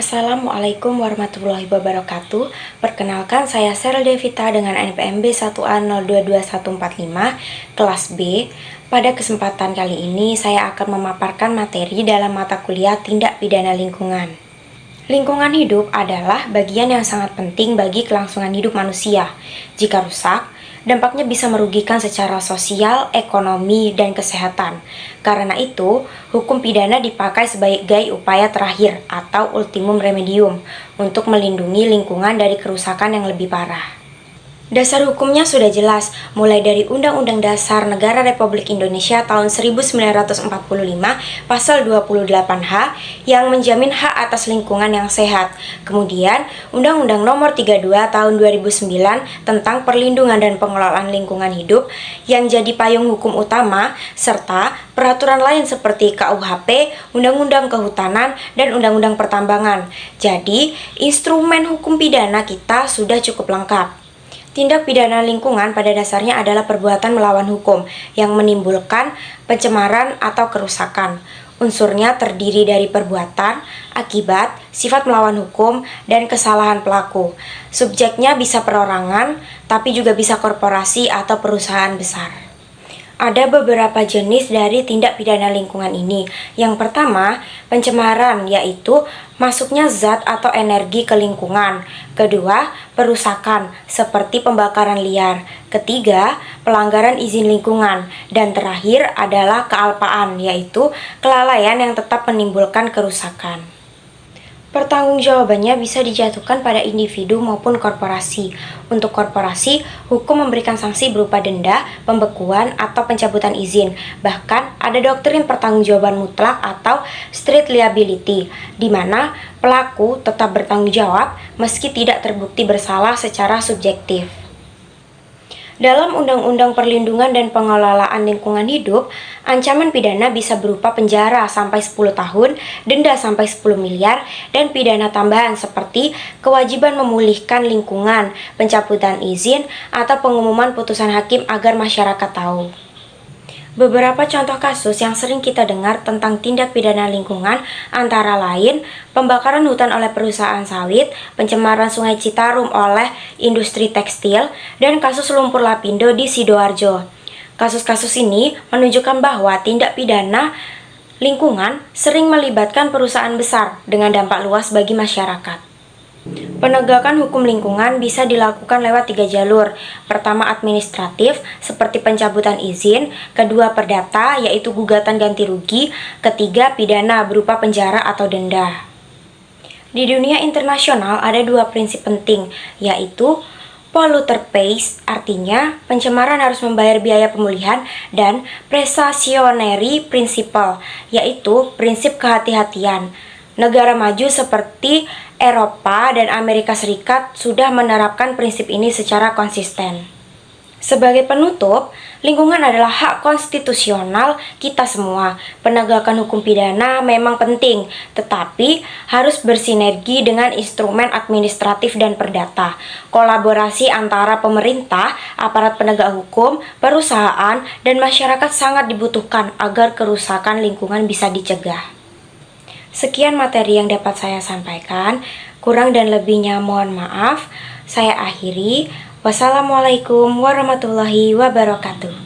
Assalamualaikum warahmatullahi wabarakatuh. Perkenalkan, saya Sheryl Devita dengan NPMB 1A022145 kelas B. Pada kesempatan kali ini saya akan memaparkan materi dalam mata kuliah Tindak Pidana Lingkungan. Lingkungan hidup adalah bagian yang sangat penting bagi kelangsungan hidup manusia. Jika rusak, dampaknya bisa merugikan secara sosial, ekonomi, dan kesehatan. Karena itu, hukum pidana dipakai sebagai upaya terakhir atau ultimum remedium untuk melindungi lingkungan dari kerusakan yang lebih parah. Dasar hukumnya sudah jelas, mulai dari Undang-Undang Dasar Negara Republik Indonesia tahun 1945 pasal 28H yang menjamin hak atas lingkungan yang sehat. Kemudian, Undang-Undang Nomor 32 tahun 2009 tentang perlindungan dan pengelolaan lingkungan hidup yang jadi payung hukum utama, serta peraturan lain seperti KUHP, Undang-Undang Kehutanan, dan Undang-Undang Pertambangan. Jadi, instrumen hukum pidana kita sudah cukup lengkap. Tindak pidana lingkungan pada dasarnya adalah perbuatan melawan hukum yang menimbulkan pencemaran atau kerusakan. Unsurnya terdiri dari perbuatan, akibat, sifat melawan hukum, dan kesalahan pelaku. Subjeknya bisa perorangan, tapi juga bisa korporasi atau perusahaan besar. Ada beberapa jenis dari tindak pidana lingkungan ini. Yang pertama, pencemaran, yaitu masuknya zat atau energi ke lingkungan. Kedua, perusakan, seperti pembakaran liar. Ketiga, pelanggaran izin lingkungan. Dan terakhir adalah kealpaan, yaitu kelalaian yang tetap menimbulkan kerusakan. Pertanggungjawabannya bisa dijatuhkan pada individu maupun korporasi. Untuk korporasi, hukum memberikan sanksi berupa denda, pembekuan, atau pencabutan izin. Bahkan, ada doktrin pertanggungjawaban mutlak atau strict liability, di mana pelaku tetap bertanggung jawab meski tidak terbukti bersalah secara subjektif. Dalam Undang-Undang Perlindungan dan Pengelolaan Lingkungan Hidup, ancaman pidana bisa berupa penjara sampai 10 tahun, denda sampai 10 miliar, dan pidana tambahan seperti kewajiban memulihkan lingkungan, pencabutan izin, atau pengumuman putusan hakim agar masyarakat tahu. Beberapa contoh kasus yang sering kita dengar tentang tindak pidana lingkungan antara lain pembakaran hutan oleh perusahaan sawit, pencemaran Sungai Citarum oleh industri tekstil, dan kasus lumpur lapindo di Sidoarjo. Kasus-kasus ini menunjukkan bahwa tindak pidana lingkungan sering melibatkan perusahaan besar dengan dampak luas bagi masyarakat. Penegakan hukum lingkungan bisa dilakukan lewat 3 jalur. Pertama, administratif, seperti pencabutan izin. Kedua, perdata, yaitu gugatan ganti rugi. Ketiga, pidana, berupa penjara atau denda. Di dunia internasional ada 2 prinsip penting, yaitu polluter pays, artinya pencemaran harus membayar biaya pemulihan, dan precautionary principle, yaitu prinsip kehati-hatian. Negara maju seperti Eropa dan Amerika Serikat sudah menerapkan prinsip ini secara konsisten. Sebagai penutup, lingkungan adalah hak konstitusional kita semua. Penegakan hukum pidana memang penting, tetapi harus bersinergi dengan instrumen administratif dan perdata. Kolaborasi antara pemerintah, aparat penegak hukum, perusahaan, dan masyarakat sangat dibutuhkan agar kerusakan lingkungan bisa dicegah. Sekian materi yang dapat saya sampaikan, kurang dan lebihnya mohon maaf. Saya akhiri. Wassalamualaikum warahmatullahi wabarakatuh.